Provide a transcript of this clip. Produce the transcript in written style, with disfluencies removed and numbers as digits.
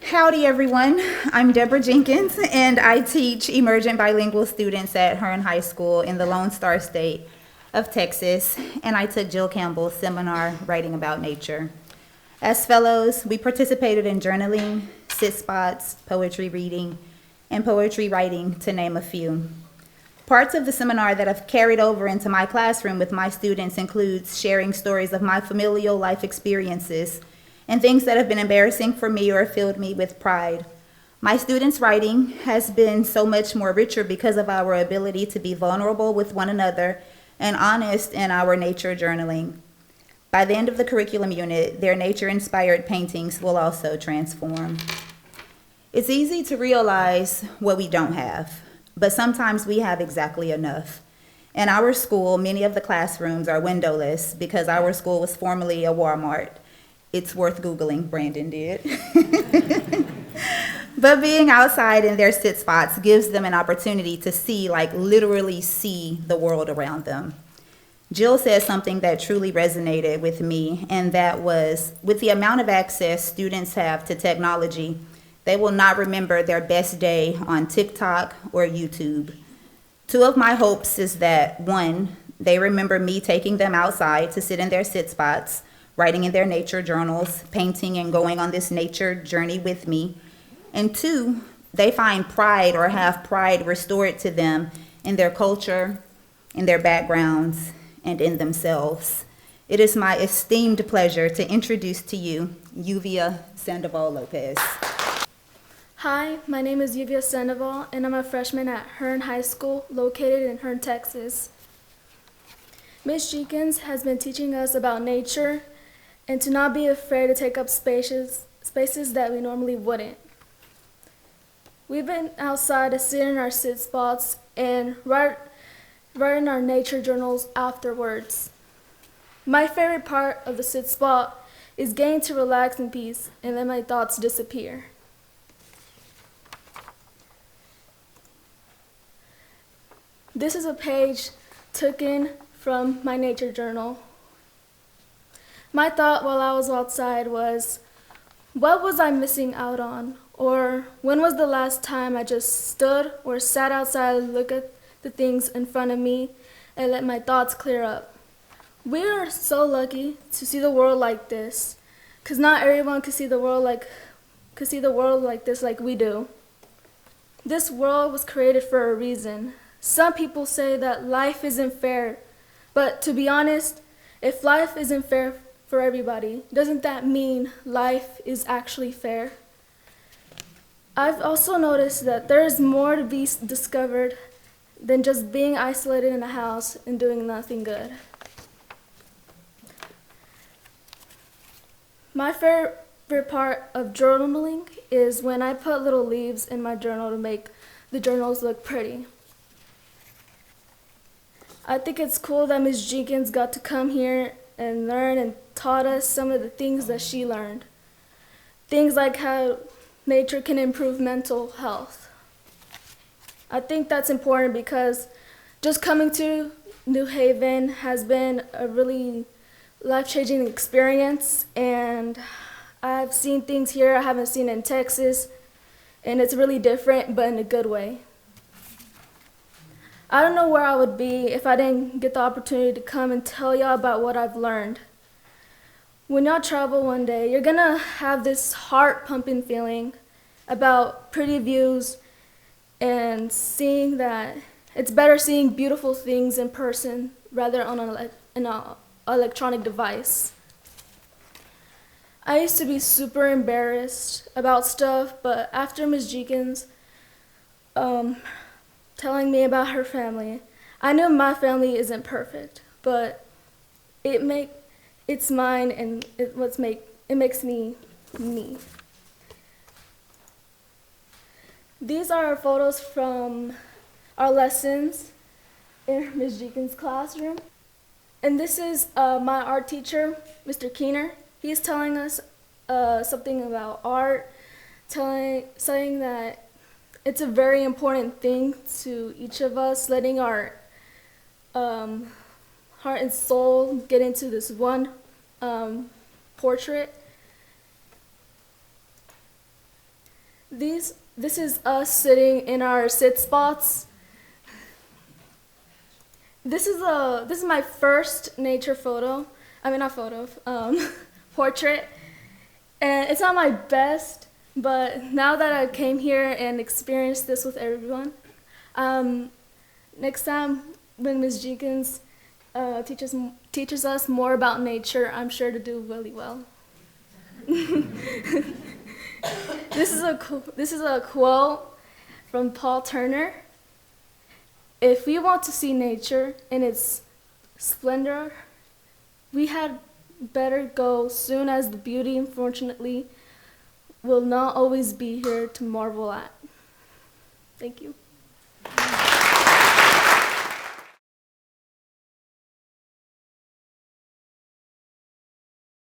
Howdy everyone, I'm Debra Jenkins and I teach emergent bilingual students at Hearne High School in the Lone Star State of Texas, and I took Jill Campbell's seminar, Writing About Nature. As fellows, we participated in journaling, sit spots, poetry reading, and poetry writing, to name a few. Parts of the seminar that I've carried over into my classroom with my students includes sharing stories of my familial life experiences and things that have been embarrassing for me or filled me with pride. My students' writing has been so much more richer because of our ability to be vulnerable with one another and honest in our nature journaling. By the end of the curriculum unit, their nature-inspired paintings will also transform. It's easy to realize what we don't have, but sometimes we have exactly enough. In our school, many of the classrooms are windowless because our school was formerly a Walmart. It's worth Googling, Brandon did. But being outside in their sit spots gives them an opportunity to see, like literally see the world around them. Jill said something that truly resonated with me, and that was, with the amount of access students have to technology, they will not remember their best day on TikTok or YouTube. Two of my hopes is that, one, they remember me taking them outside to sit in their sit spots, writing in their nature journals, painting, and going on this nature journey with me. And two, they find pride or have pride restored to them in their culture, in their backgrounds, and in themselves. It is my esteemed pleasure to introduce to you Lluvia Sandoval-Lopez. Hi, my name is Lluvia Sandoval, and I'm a freshman at Hearne High School, located in Hearne, Texas. Ms. Jenkins has been teaching us about nature and to not be afraid to take up spaces that we normally wouldn't. We've been outside to sit in our sit spots and write in our nature journals afterwards. My favorite part of the sit spot is getting to relax in peace and let my thoughts disappear. This is a page taken from my nature journal. My thought while I was outside was, what was I missing out on? Or when was the last time I just stood or sat outside and looked at the things in front of me and let my thoughts clear up? We are so lucky to see the world like this, because not everyone can see the world like this like we do. This world was created for a reason. Some people say that life isn't fair, but to be honest, if life isn't fair for everybody, doesn't that mean life is actually fair? I've also noticed that there is more to be discovered than just being isolated in a house and doing nothing good. My favorite part of journaling is when I put little leaves in my journal to make the journals look pretty. I think it's cool that Ms. Jenkins got to come here and learn and taught us some of the things that she learned. Things like how nature can improve mental health. I think that's important because just coming to New Haven has been a really life-changing experience, and I've seen things here I haven't seen in Texas, and it's really different, but in a good way. I don't know where I would be if I didn't get the opportunity to come and tell y'all about what I've learned. When y'all travel one day, you're gonna have this heart-pumping feeling about pretty views and seeing that it's better seeing beautiful things in person rather on an electronic device. I used to be super embarrassed about stuff, but after Ms. Jenkins telling me about her family, I knew my family isn't perfect, but it's mine, and it makes me me. These are our photos from our lessons in Ms. Jenkins' classroom. And this is my art teacher, Mr. Keener. He's telling us something about art, saying that it's a very important thing to each of us, letting our heart and soul get into this one portrait. This is us sitting in our sit spots. This is my first nature photo. I mean, not photo, portrait. And it's not my best, but now that I came here and experienced this with everyone, next time when Ms. Jenkins teaches us more about nature, I'm sure to do really well. This is a quote from Paul Turner. If we want to see nature in its splendor, we had better go soon, as the beauty, unfortunately, will not always be here to marvel at. Thank you.